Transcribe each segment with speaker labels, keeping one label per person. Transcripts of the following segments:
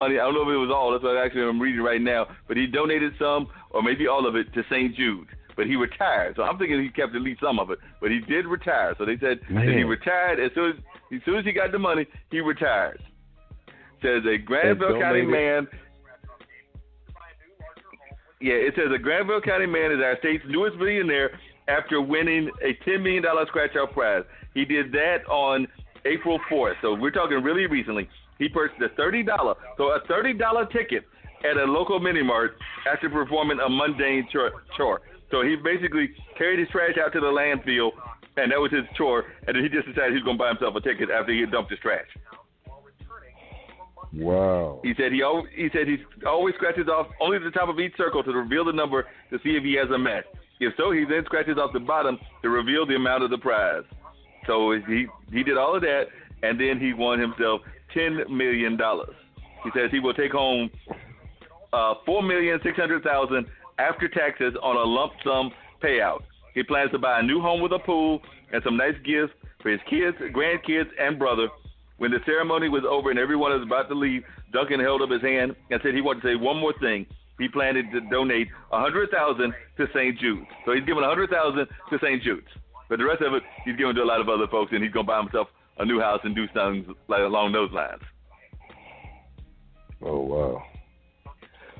Speaker 1: money. I don't know if it was all. That's what I'm reading right now. But he donated some, or maybe all of it, to St. Jude. But he retired. So I'm thinking he kept at least some of it. But he did retire. So they said that he retired as soon as he got the money, he retired. Says a Granville County man. Yeah, it says a Granville County man is our state's newest millionaire after winning a $10 million scratch-out prize. He did that on April 4th. So we're talking really recently. He purchased a $30 ticket at a local mini-mart after performing a mundane chore. So he basically carried his trash out to the landfill, and that was his chore, and then he just decided he was going to buy himself a ticket after he had dumped his trash.
Speaker 2: Wow.
Speaker 1: He said he always scratches off only the top of each circle to reveal the number to see if he has a match. If so, he then scratches off the bottom to reveal the amount of the prize. So he did all of that, and then he won himself $10 million. He says he will take home $4,600,000 after taxes on a lump sum payout. He plans to buy a new home with a pool and some nice gifts for his kids, grandkids, and brother. When the ceremony was over and everyone was about to leave, Duncan held up his hand and said he wanted to say one more thing. He planned to donate $100,000 to St. Jude's. So he's giving $100,000 to St. Jude's. But the rest of it, he's giving to a lot of other folks, and he's going to buy himself a new house and do something like along those lines.
Speaker 2: Oh, wow.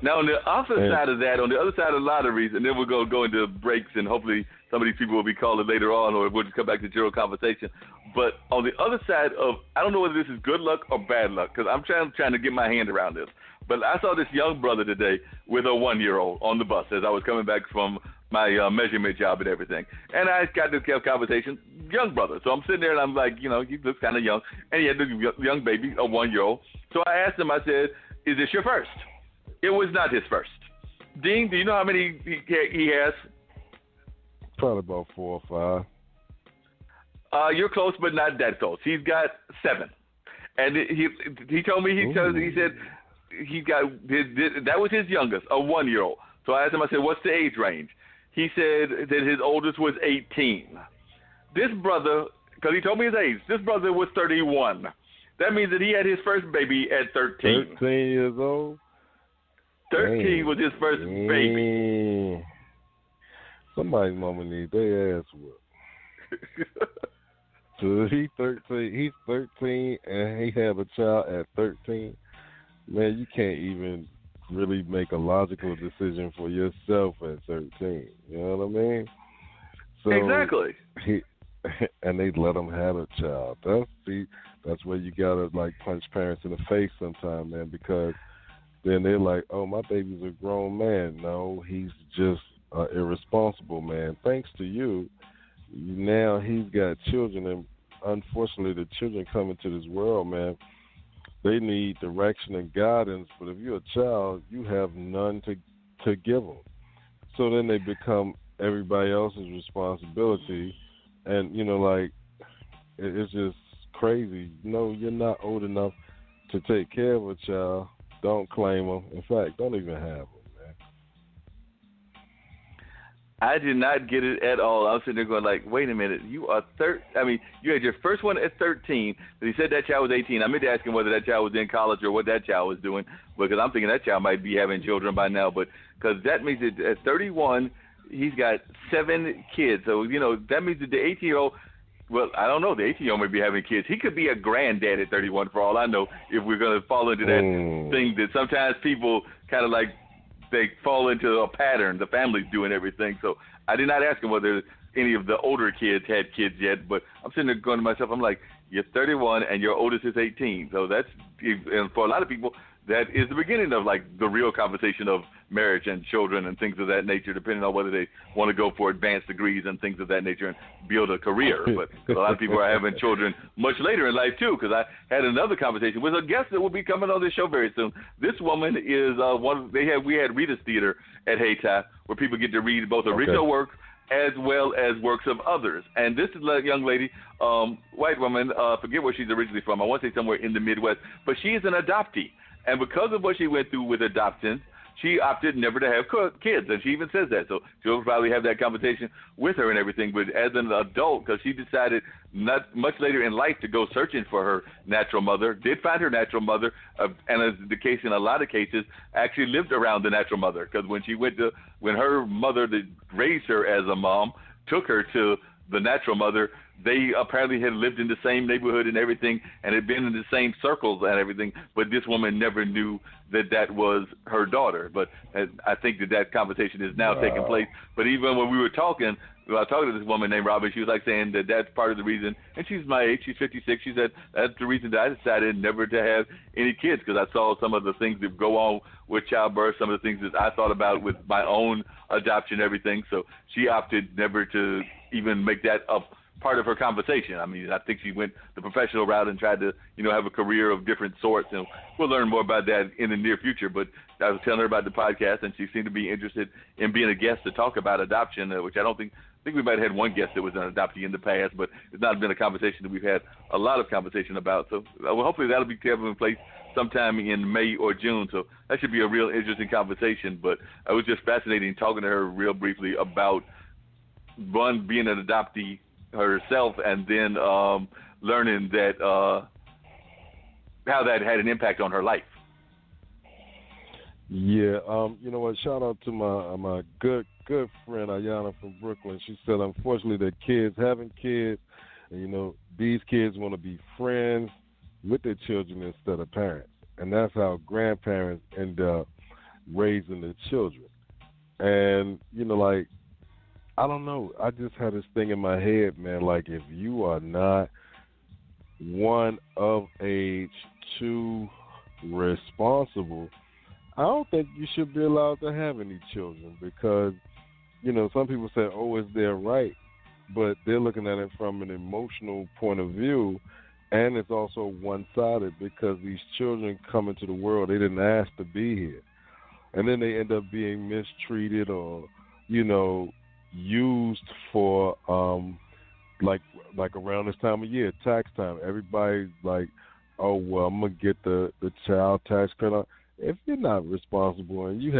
Speaker 1: Now, on the opposite side of that, on the other side of the lotteries, and then we'll go into breaks, and hopefully some of these people will be calling later on, or we'll just come back to general conversation. But on the other side of, I don't know whether this is good luck or bad luck, because I'm trying to get my hand around this. But I saw this young brother today with a 1-year-old on the bus as I was coming back from my measurement job and everything. And I got this conversation, young brother. So I'm sitting there and I'm like, he looks kind of young. And he had this young baby, a 1-year-old. So I asked him, I said, is this your first? It was not his first. Dean, do you know how many he has?
Speaker 2: Probably about 4 or 5.
Speaker 1: You're close, but not that close. He's got 7. And he told me, he said he got that was his youngest, a 1-year-old. So I asked him, I said, what's the age range? He said that his oldest was 18. This brother, because he told me his age, this brother was 31. That means that he had his first baby at 13.
Speaker 2: 13 years old?
Speaker 1: 13 was his first baby.
Speaker 2: Somebody's mama needs their ass whooped. So he's 13 and he have a child at 13. Man, you can't even really make a logical decision for yourself at 13. You know what I mean? So
Speaker 1: exactly.
Speaker 2: And they let him have a child. That's where you gotta punch parents in the face sometime, man, because then they're like, "Oh, my baby's a grown man." No, he's just an irresponsible man. Thanks to you, now he's got children, and unfortunately, the children coming to this world, man, they need direction and guidance. But if you're a child, you have none to give them. So then they become everybody else's responsibility, and it's just crazy. No, you're not old enough to take care of a child. Don't claim them. In fact, don't even have them, man.
Speaker 1: I did not get it at all. I was sitting there going wait a minute, you are you had your first one at 13, but he said that child was 18. I meant to ask him whether that child was in college or what that child was doing, because I'm thinking that child might be having children by now, but because that means that at 31, he's got 7 kids. So, that means that the 18-year-old, well, I don't know, the 18-year-old may be having kids. He could be a granddad at 31 for all I know, if we're going to fall into that thing that sometimes people kind of they fall into a pattern. The family's doing everything. So I did not ask him whether any of the older kids had kids yet, but I'm sitting there going to myself, I'm like, you're 31 and your oldest is 18. So that's, and for a lot of people, that is the beginning of the real conversation of marriage and children and things of that nature, depending on whether they want to go for advanced degrees and things of that nature and build a career. But a lot of people are having children much later in life too, because I had another conversation with a guest that will be coming on this show very soon. This woman is we had Reader's Theater at Hayti, where people get to read both original works as well as works of others. And this is a young lady, white woman, forget where she's originally from. I want to say somewhere in the Midwest, but she is an adoptee. And because of what she went through with adoption, she opted never to have kids, and she even says that. So she'll probably have that conversation with her and everything. But as an adult, because she decided not much later in life to go searching for her natural mother, did find her natural mother, and as the case in a lot of cases, actually lived around the natural mother. Because when her mother that raised her as a mom took her to the natural mother, they apparently had lived in the same neighborhood and everything, and had been in the same circles and everything, but this woman never knew that was her daughter. But I think that conversation is now taking place. But even when we were talking, I was talking to this woman named Robyn, she was like saying that that's part of the reason, and she's my age, she's 56, she said that's the reason that I decided never to have any kids, because I saw some of the things that go on with childbirth, some of the things that I thought about with my own adoption and everything. So she opted never to even make that up part of her conversation. I mean, I think she went the professional route and tried to, have a career of different sorts, and we'll learn more about that in the near future. But I was telling her about the podcast, and she seemed to be interested in being a guest to talk about adoption, which I think we might have had one guest that was an adoptee in the past, but it's not been a conversation that we've had a lot of conversation about. So hopefully that'll be taken in place sometime in May or June. So that should be a real interesting conversation. But it was just fascinating talking to her real briefly about, one, being an adoptee herself, and then learning that how that had an impact on her life.
Speaker 2: Yeah, you know what? Shout out to my good friend Ayana from Brooklyn. She said, unfortunately, that kids having kids, and these kids want to be friends with their children instead of parents, and that's how grandparents end up raising their children. And I don't know. I just had this thing in my head, man. Like, if you are not, one, of age, two, responsible, I don't think you should be allowed to have any children, because, some people say, oh, it's their right, but they're looking at it from an emotional point of view, and it's also one-sided, because these children come into the world, they didn't ask to be here, and then they end up being mistreated or, used for like around this time of year, tax time. Everybody's like, oh, well, I'm gonna get the child tax credit. If you're not responsible and you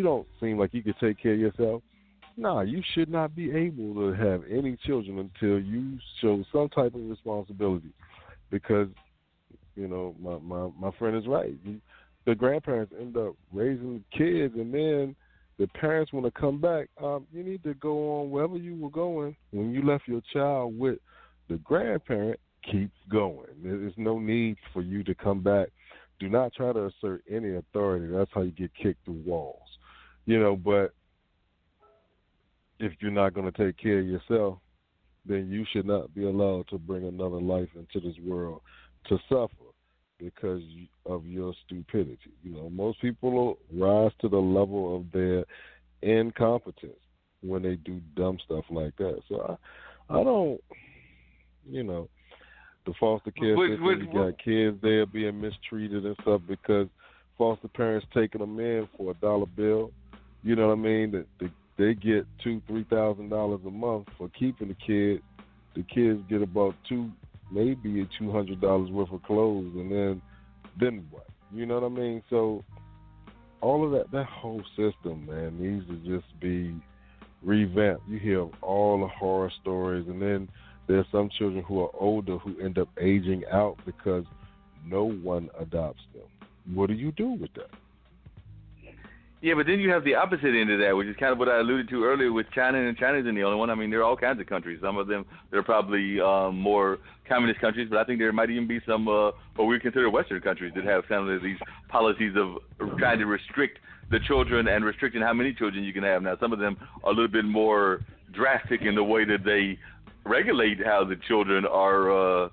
Speaker 2: don't seem like you can take care of yourself, you should not be able to have any children until you show some type of responsibility. Because my friend is right. The grandparents end up raising kids, and then the parents want to come back. You need to go on wherever you were going when you left your child with the grandparent. Keep going. There's no need for you to come back. Do not try to assert any authority. That's how you get kicked through walls. But if you're not going to take care of yourself, then you should not be allowed to bring another life into this world to suffer because of your stupidity. Most people rise to the level of their incompetence when they do dumb stuff like that. So I don't, the foster care system, you got kids there being mistreated and stuff because foster parents taking them in for $1 bill. You know what I mean? That they get $2,000-$3,000 a month for keeping the kid. The kids get about maybe $200 worth of clothes, and then what? You know what I mean? So all of that whole system, man, needs to just be revamped. You hear all the horror stories, and then there's some children who are older who end up aging out because no one adopts them. What do you do with that?
Speaker 1: Yeah, but then you have the opposite end of that, which is kind of what I alluded to earlier with China, and China isn't the only one. I mean, there are all kinds of countries. Some of them, they're probably more communist countries, but I think there might even be some what we consider Western countries that have kind of these policies of trying to restrict the children and restricting how many children you can have. Now, some of them are a little bit more drastic in the way that they regulate how the children are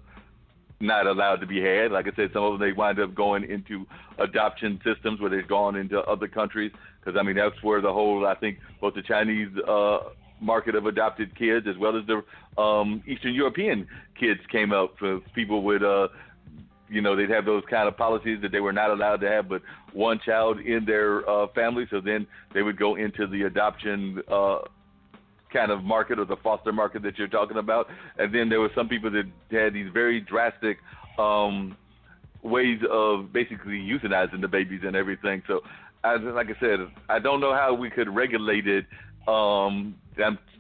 Speaker 1: not allowed to be had. Like I said, some of them, they wind up going into adoption systems where they've gone into other countries. Because, I mean, that's where the whole, I think, both the Chinese market of adopted kids as well as the Eastern European kids came up. For people would, they'd have those kind of policies that they were not allowed to have but one child in their family. So then they would go into the adoption kind of market or the foster market that you're talking about. And then there were some people that had these very drastic ways of basically euthanizing the babies and everything. So, like I said, I don't know how we could regulate it. I'm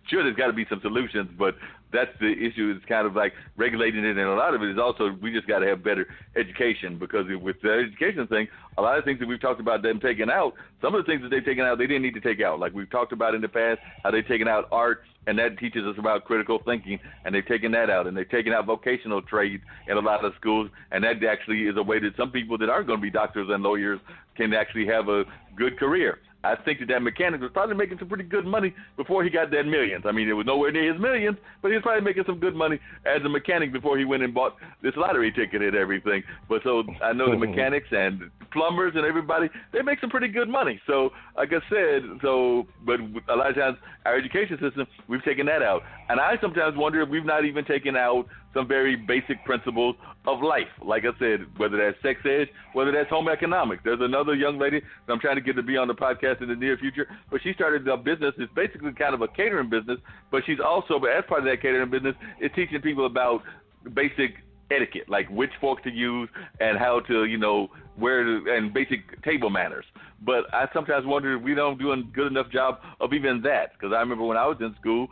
Speaker 1: sure there's got to be some solutions, but that's the issue. It's kind of like regulating it, and a lot of it is also we just got to have better education, because with the education thing, a lot of things that we've talked about them taking out, some of the things that they've taken out, they didn't need to take out. Like we've talked about in the past, how they've taken out art, and that teaches us about critical thinking, and they've taken that out, and they've taken out vocational trades in a lot of schools, and that actually is a way that some people that aren't going to be doctors and lawyers can actually have a good career. I think that mechanic was probably making some pretty good money before he got that millions. I mean, it was nowhere near his millions, but he was probably making some good money as a mechanic before he went and bought this lottery ticket and everything. But so I know the mechanics and plumbers and everybody, they make some pretty good money. So like I said, but a lot of times our education system, we've taken that out. And I sometimes wonder if we've not even taken out some very basic principles of life. Like I said, whether that's sex ed, whether that's home economics. There's another young lady that I'm trying to get to be on the podcast in the near future, but she started a business. It's basically kind of a catering business, but she's also, but as part of that catering business, is teaching people about basic etiquette, like which fork to use and how to, where to, and basic table manners. But I sometimes wonder if we don't do a good enough job of even that, because I remember when I was in school,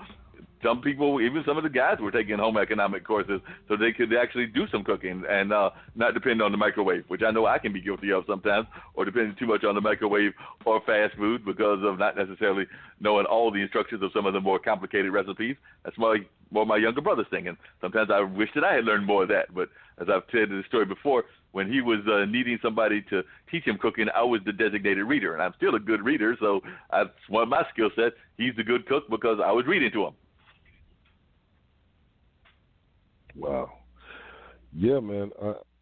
Speaker 1: some people, even some of the guys, were taking home economic courses so they could actually do some cooking and not depend on the microwave, which I know I can be guilty of sometimes, or depending too much on the microwave or fast food because of not necessarily knowing all the instructions of some of the more complicated recipes. That's more my younger brother's thing, and sometimes I wish that I had learned more of that. But as I've said in the story before, when he was needing somebody to teach him cooking, I was the designated reader, and I'm still a good reader, so that's one of my skill sets. He's the good cook because I was reading to him.
Speaker 2: Wow. Yeah, man.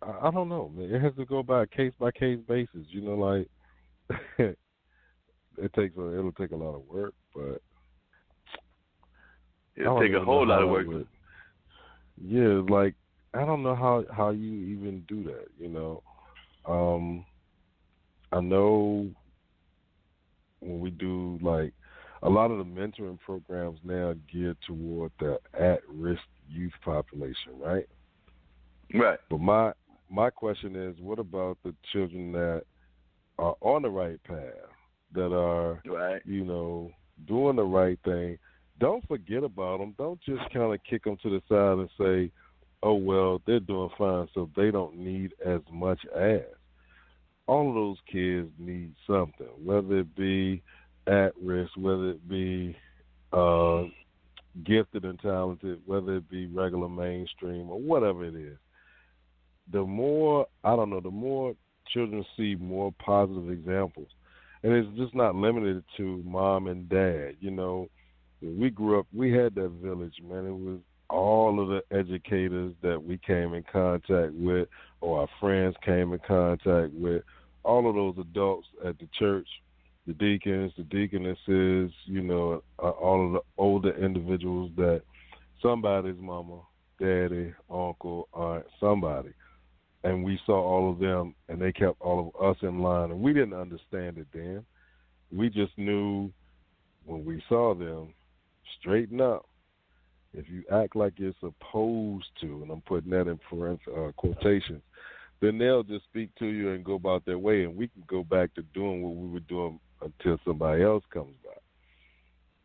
Speaker 2: I don't know, man. It has to go by case basis. Like it'll take a lot of work, but
Speaker 1: it'll take a whole lot of work.
Speaker 2: Yeah, like I don't know how you even do that. I know when we do like a lot of the mentoring programs now geared toward the at-risk youth population, right?
Speaker 1: Right.
Speaker 2: But my question is, what about the children that are on the right path, that are,
Speaker 1: right,
Speaker 2: doing the right thing? Don't forget about them. Don't just kind of kick them to the side and say, oh, well, they're doing fine, so they don't need as much as. All of those kids need something, whether it be at risk, whether it be gifted and talented, whether it be regular mainstream or whatever it is. The more children see more positive examples. And it's just not limited to mom and dad. When we grew up, we had that village, man. It was all of the educators that we came in contact with or our friends came in contact with, all of those adults at the church, the deacons, the deaconesses, all of the older individuals that somebody's mama, daddy, uncle, aunt, somebody. And we saw all of them, and they kept all of us in line. And we didn't understand it then. We just knew when we saw them, straighten up. If you act like you're supposed to, and I'm putting that in quotations, then they'll just speak to you and go about their way, and we can go back to doing what we were doing until somebody else comes by.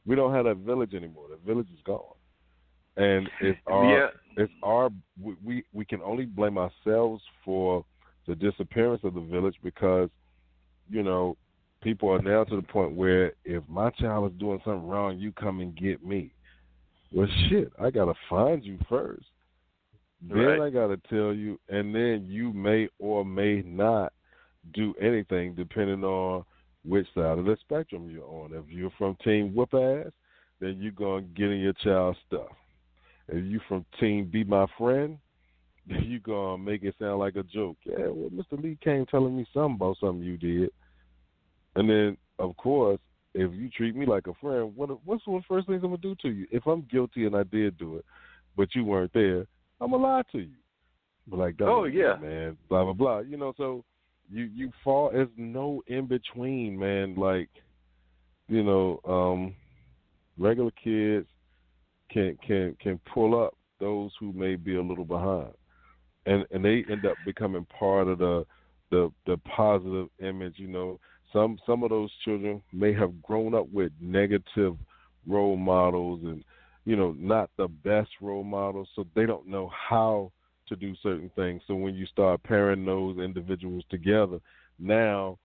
Speaker 2: We don't have that village anymore. The village is gone. And we can only blame ourselves for the disappearance of the village because, people are now to the point where if my child is doing something wrong, you come and get me. Well, shit, I got to find you first. Then I got to tell you, and then you may or may not do anything depending on which side of the spectrum you're on. If you're from Team Whoop Ass, then you're going to get in your child's stuff. If you're from Team Be My Friend, then you're going to make it sound like a joke. Yeah, well, Mr. Lee came telling me something about something you did. And then, of course, if you treat me like a friend, what's one of the first things I'm going to do to you? If I'm guilty and I did do it, but you weren't there, I'm going to lie to you. But like, man, blah, blah, blah. So you fall, there's no in-between, man. Like, regular kids can pull up those who may be a little behind. and they end up becoming part of the positive image. You know, some of those children may have grown up with negative role models and not the best role models, so they don't know how to do certain things. So when you start pairing those individuals together, now